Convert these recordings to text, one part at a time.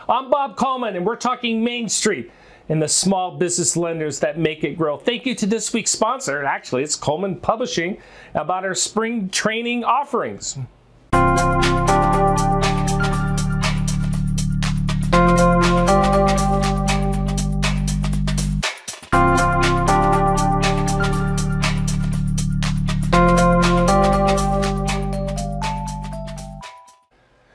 I'm Bob Coleman, and we're talking Main Street and the small business lenders that make it grow. Thank you to this week's sponsor. Actually, it's Coleman Publishing, about our spring training offerings.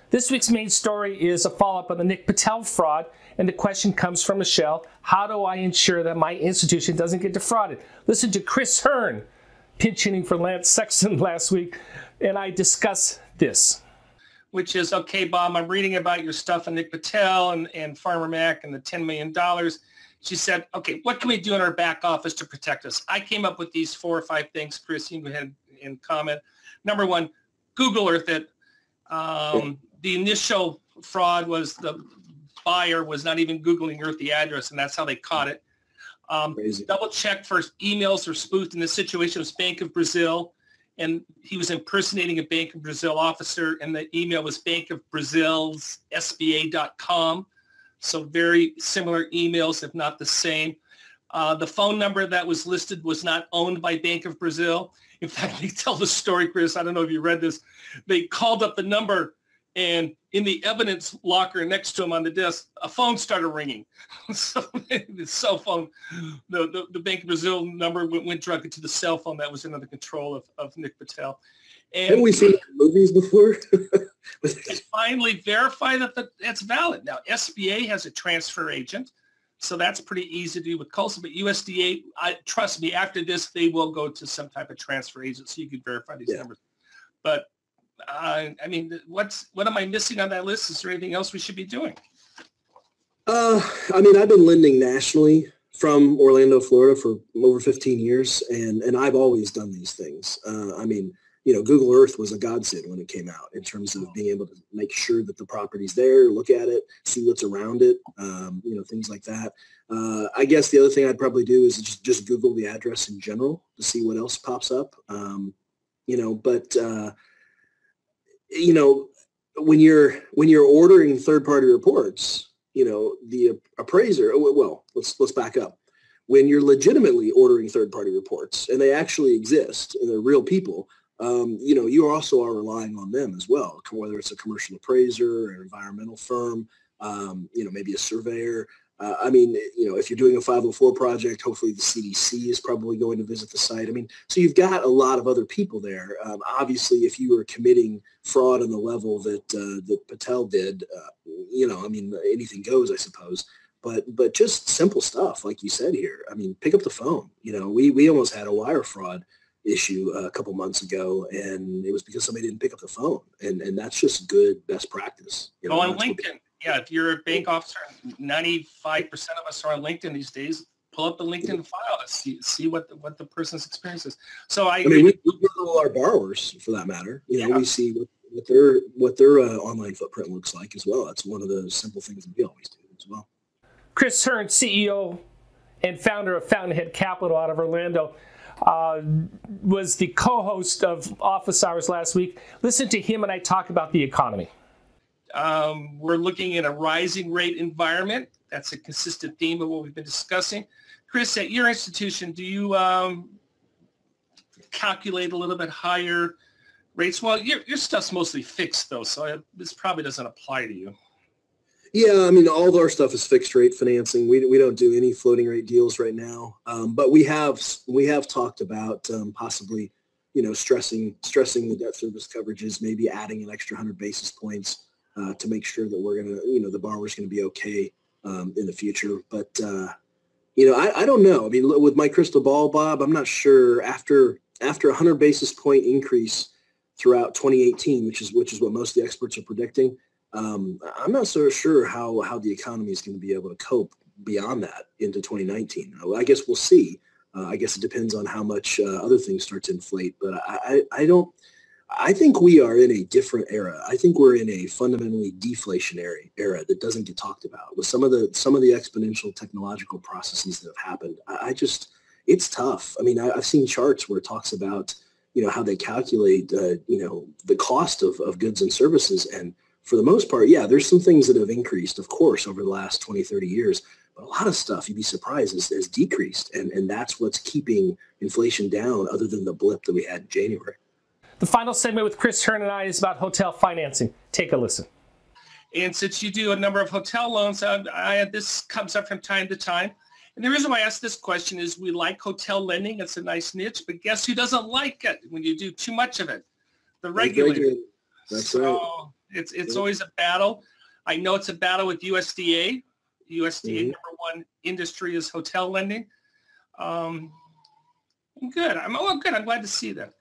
This week's main story is a follow-up on the Nick Patel fraud, and the question comes from Michelle: how do I ensure that my institution doesn't get defrauded? Listen to Chris Hearn, pinch hitting for Lance Sexton last week, and I discuss this. Which is, okay, Bob, I'm reading about your stuff on Nick Patel and Farmer Mac and the $10 million. She said, okay, what can we do in our back office to protect us? I came up with these 4 or 5 things. Chris, you can go ahead and comment. Number one, Google Earth it. The initial fraud was the buyer was not even Googling Earth the address, and that's how they caught it. Double check for emails or spoofed. In this situation, it was Bank of Brazil, and he was impersonating a Bank of Brazil officer, and the email was Bank of Brazil's SBA.com. So very similar emails, if not the same. The phone number that was listed was not owned by Bank of Brazil. In fact, they tell the story, Chris, I don't know if you read this. They called up the number, and in the evidence locker next to him on the desk, a phone started ringing. So the cell phone, the Bank of Brazil number went directly to the cell phone that was under the control of Nick Patel. And haven't we seen movies before? They finally verified that that's valid. Now, SBA has a transfer agent, so that's pretty easy to do with Coleman. But USDA, trust me, after this, they will go to some type of transfer agent so you can verify these numbers. But I mean, what am I missing on that list? Is there anything else we should be doing? I mean, I've been lending nationally from Orlando, Florida for over 15 years, and I've always done these things. I mean, you know, Google Earth was a godsend when it came out in terms of being able to make sure that the property's there, look at it, see what's around it, you know, things like that. I guess the other thing I'd probably do is just Google the address in general to see what else pops up. You know, but you know, when you're ordering third-party reports, you know, the appraiser, well, let's back up. When you're legitimately ordering third-party reports and they actually exist and they're real people, you know, you also are relying on them as well, whether it's a commercial appraiser or an environmental firm, you know, maybe a surveyor. I mean, you know, if you're doing a 504 project, hopefully the CDC is probably going to visit the site. I mean, so you've got a lot of other people there. Obviously, if you were committing fraud on the level that Patel did, you know, I mean, anything goes, I suppose. But just simple stuff, like you said here. I mean, pick up the phone. You know, we almost had a wire fraud issue a couple months ago, and it was because somebody didn't pick up the phone. And that's just good best practice. You know, on LinkedIn. Yeah, if you're a bank officer, 95% of us are on LinkedIn these days. Pull up the LinkedIn file to see what the person's experience is. So I mean, we Google our borrowers, for that matter. You know, we see what their online footprint looks like as well. That's one of the simple things that we always do as well. Chris Hearn, CEO and founder of Fountainhead Capital out of Orlando, was the co-host of Office Hours last week. Listen to him and I talk about the economy. We're looking at a rising rate environment. That's a consistent theme of what we've been discussing. Chris, at your institution, do you calculate a little bit higher rates? Well, your stuff's mostly fixed, though, so this probably doesn't apply to you. Yeah, I mean, all of our stuff is fixed rate financing. We don't do any floating rate deals right now, but we have talked about possibly, you know, stressing the debt service coverages, maybe adding an extra 100 basis points to make sure that we're going to, you know, the borrower's going to be okay in the future. But, you know, I don't know. I mean, with my crystal ball, Bob, I'm not sure after a 100 basis point increase throughout 2018, which is what most of the experts are predicting. I'm not so sure how the economy is going to be able to cope beyond that into 2019. I guess we'll see. I guess it depends on how much other things start to inflate. But I think we are in a different era. I think we're in a fundamentally deflationary era that doesn't get talked about with some of the exponential technological processes that have happened. It's tough. I mean, I've seen charts where it talks about, you know, how they calculate, you know, the cost of goods and services, and for the most part, yeah, there's some things that have increased, of course, over the last 20, 30 years. But a lot of stuff, you'd be surprised, has decreased. And that's what's keeping inflation down other than the blip that we had in January. The final segment with Chris Hearn and I is about hotel financing. Take a listen. And since you do a number of hotel loans, this comes up from time to time. And the reason why I ask this question is we like hotel lending. It's a nice niche, but guess who doesn't like it when you do too much of it? The regulator. That's so right. It's always a battle. I know it's a battle with USDA. USDA number one industry is hotel lending. Good. I'm glad to see that.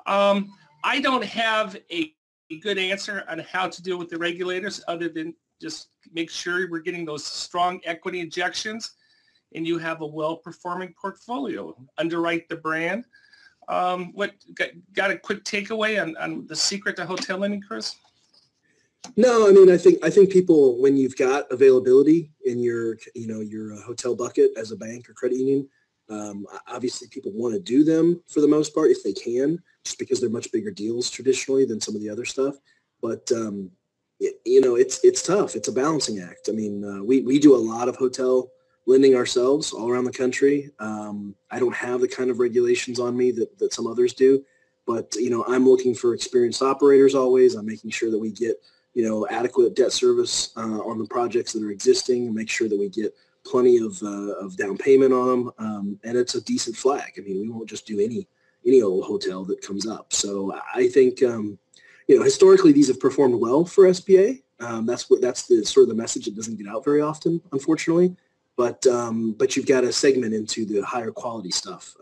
I don't have a good answer on how to deal with the regulators other than just make sure we're getting those strong equity injections and you have a well-performing portfolio. Underwrite the brand. What got a quick takeaway on the secret to hotel lending, Chris? No, I mean, I think people, when you've got availability in your hotel bucket as a bank or credit union, obviously people want to do them for the most part if they can, just because they're much bigger deals traditionally than some of the other stuff. But it's tough. It's a balancing act. I mean, we do a lot of hotel lending ourselves all around the country. I don't have the kind of regulations on me that some others do, but I'm looking for experienced operators always. I'm making sure that we get adequate debt service on the projects that are existing, and make sure that we get plenty of down payment on them, and it's a decent flag. I mean, we won't just do any old hotel that comes up. So I think historically these have performed well for SBA. That's the sort of the message that doesn't get out very often, unfortunately. But you've got to segment into the higher quality stuff.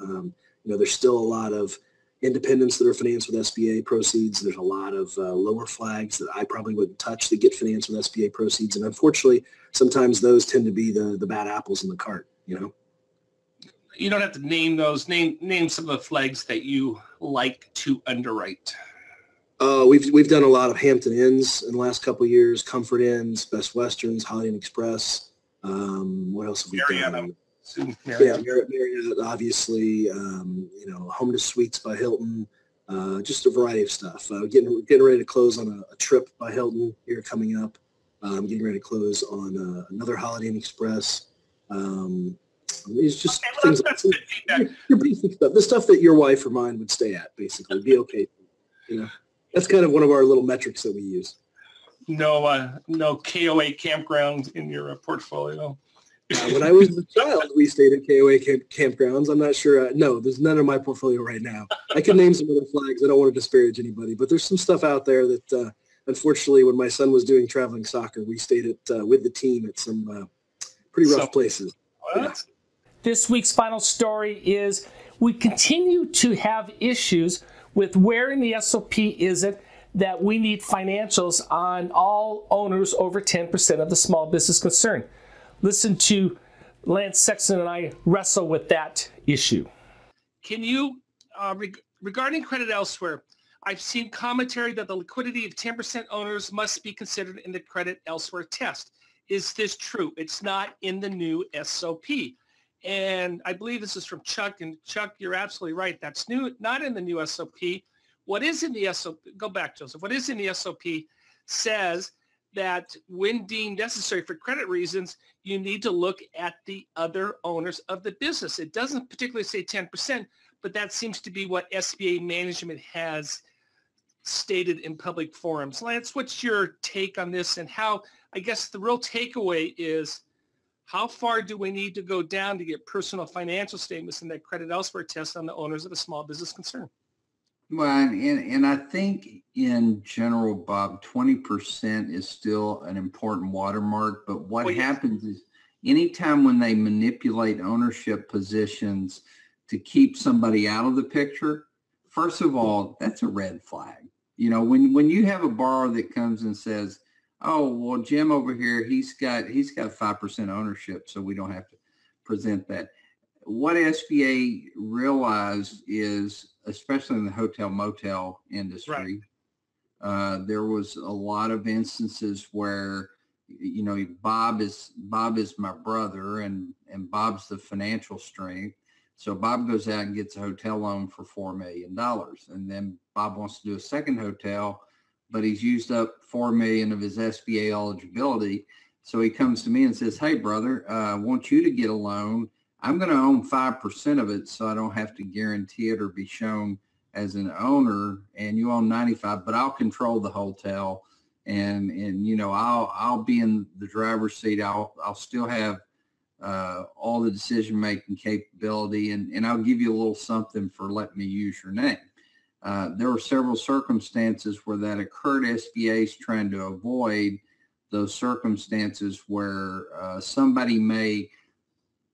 There's still a lot of independents that are financed with SBA proceeds. There's a lot of lower flags that I probably wouldn't touch that get financed with SBA proceeds. And unfortunately, sometimes those tend to be the bad apples in the cart, You don't have to name those. Name some of the flags that you like to underwrite. We've done a lot of Hampton Inns in the last couple of years, Comfort Inns, Best Westerns, Holiday Inn Express. What else have we done? Marriott, obviously, Home to Suites by Hilton, just a variety of stuff. Getting ready to close on a trip by Hilton here coming up. Getting ready to close on another Holiday Inn Express. It's just things your basic stuff, the stuff that your wife or mine would stay at, basically, be okay. That's kind of one of our little metrics that we use. No KOA campground in your portfolio. When I was a child, we stayed at KOA campgrounds. I'm not sure. No, there's none in my portfolio right now. I can name some other flags. I don't want to disparage anybody, but there's some stuff out there that, unfortunately, when my son was doing traveling soccer, we stayed at with the team at some pretty rough places. Yeah. This week's final story is we continue to have issues with where in the SOP is it that we need financials on all owners over 10% of the small business concern. Listen to Lance Sexton and I wrestle with that issue. Can you, regarding credit elsewhere, I've seen commentary that the liquidity of 10% owners must be considered in the credit elsewhere test. Is this true? It's not in the new SOP. And I believe this is from Chuck. And Chuck, you're absolutely right. That's new, not in the new SOP. What is in the SOP, go back, Joseph. What is in the SOP says that when deemed necessary for credit reasons, you need to look at the other owners of the business. It doesn't particularly say 10%, but that seems to be what SBA management has stated in public forums. Lance, what's your take on this, and how, I guess the real takeaway is, how far do we need to go down to get personal financial statements in that credit elsewhere test on the owners of a small business concern? Well, and I think in general, Bob, 20% is still an important watermark. But what happens is anytime when they manipulate ownership positions to keep somebody out of the picture, first of all, that's a red flag. When you have a borrower that comes and says, oh, well, Jim over here, he's got 5% ownership, so we don't have to present that. What SBA realized is, especially in the hotel motel industry, there was a lot of instances where, Bob is my brother and Bob's the financial strength. So Bob goes out and gets a hotel loan for $4 million. And then Bob wants to do a second hotel. but he's used up $4 million of his SBA eligibility. So he comes to me and says, hey, brother, I want you to get a loan. I'm going to own 5% of it, so I don't have to guarantee it or be shown as an owner, and you own 95, but I'll control the hotel, and you know, I'll be in the driver's seat. I'll still have all the decision-making capability, and I'll give you a little something for letting me use your name. There were several circumstances where that occurred. SBA's trying to avoid those circumstances where somebody may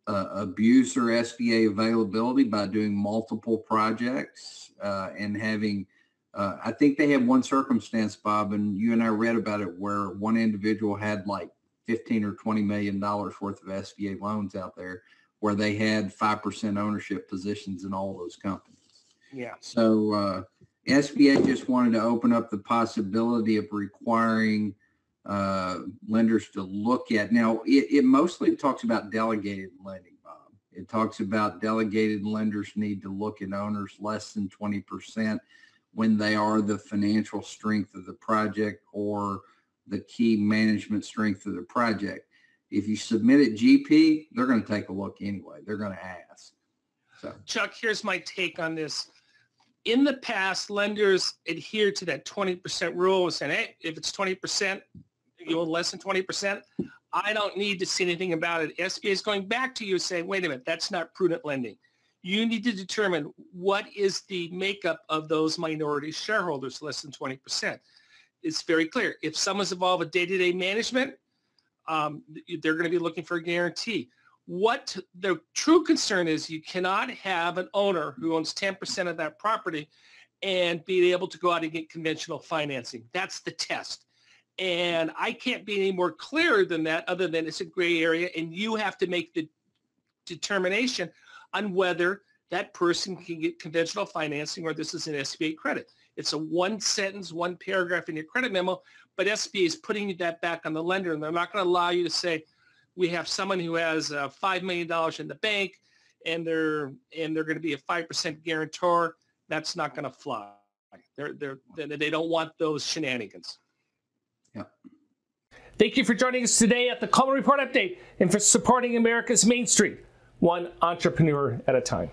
abuse their SBA availability by doing multiple projects and having, I think they had one circumstance, Bob, and you and I read about it, where one individual had like $15 or $20 million worth of SBA loans out there where they had 5% ownership positions in all those companies. Yeah. So SBA just wanted to open up the possibility of requiring lenders to look at. Now, it mostly talks about delegated lending, Bob. It talks about delegated lenders need to look at owners less than 20% when they are the financial strength of the project or the key management strength of the project. If you submit it GP, they're going to take a look anyway. They're going to ask. So, Chuck, here's my take on this. In the past, lenders adhered to that 20% rule, saying, hey, if it's 20%, you own less than 20%, I don't need to see anything about it. SBA is going back to you saying, wait a minute, that's not prudent lending. You need to determine what is the makeup of those minority shareholders, less than 20%. It's very clear. If someone's involved with day-to-day management, they're going to be looking for a guarantee. What the true concern is, you cannot have an owner who owns 10% of that property and be able to go out and get conventional financing. That's the test. And I can't be any more clear than that, other than it's a gray area, and you have to make the determination on whether that person can get conventional financing or this is an SBA credit. It's a one sentence, one paragraph in your credit memo, but SBA is putting that back on the lender, and they're not going to allow you to say, we have someone who has $5 million in the bank and they're going to be a 5% guarantor. That's not going to fly. They don't want those shenanigans. Yeah. Thank you for joining us today at the Coleman Report Update and for supporting America's Main Street, one entrepreneur at a time.